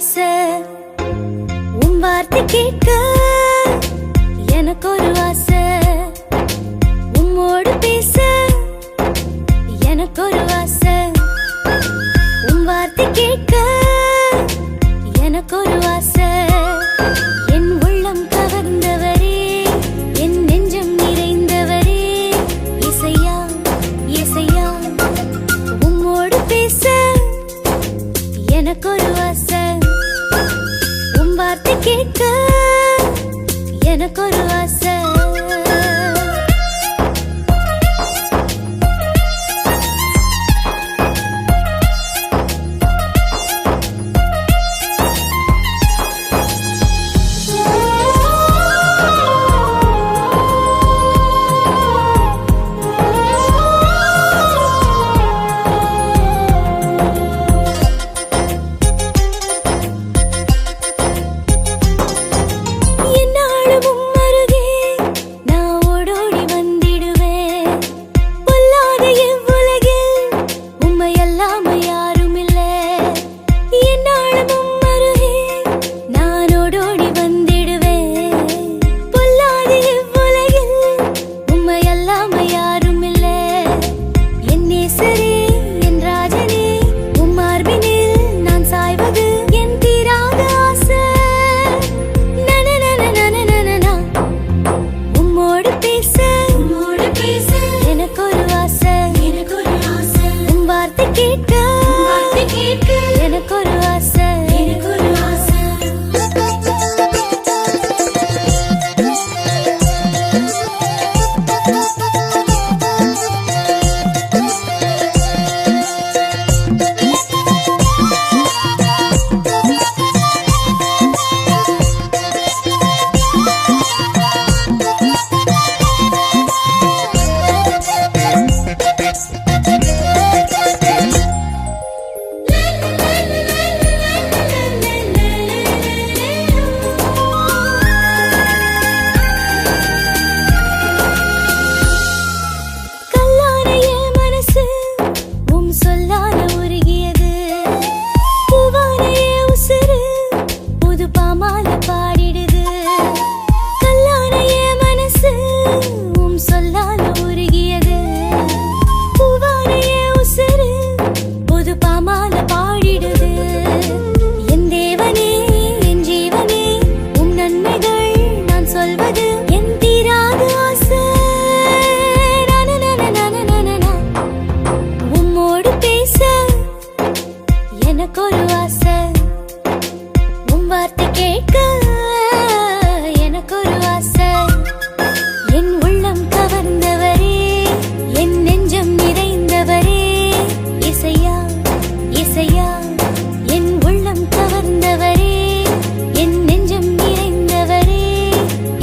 ஆசை உன் வார்த்தை கேட்க எனக்கு ஒரு ஆசை உம்மோடு பேச எனக்கு ஒரு ஆசை உன் வார்த்தை கேட்க எனக்கு ஒரு ஆசை என் உள்ளம் கவர்ந்தவரே என் நெஞ்சம் நிறைந்தவரே இசையா இசையா உம்மோடு பேச எனக்கு ஒரு ஆசை உன் வார்த்தை கேட்க எனக்கு ஒரு ஆசை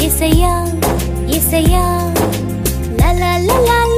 இசையா இசையா லா லா லா லா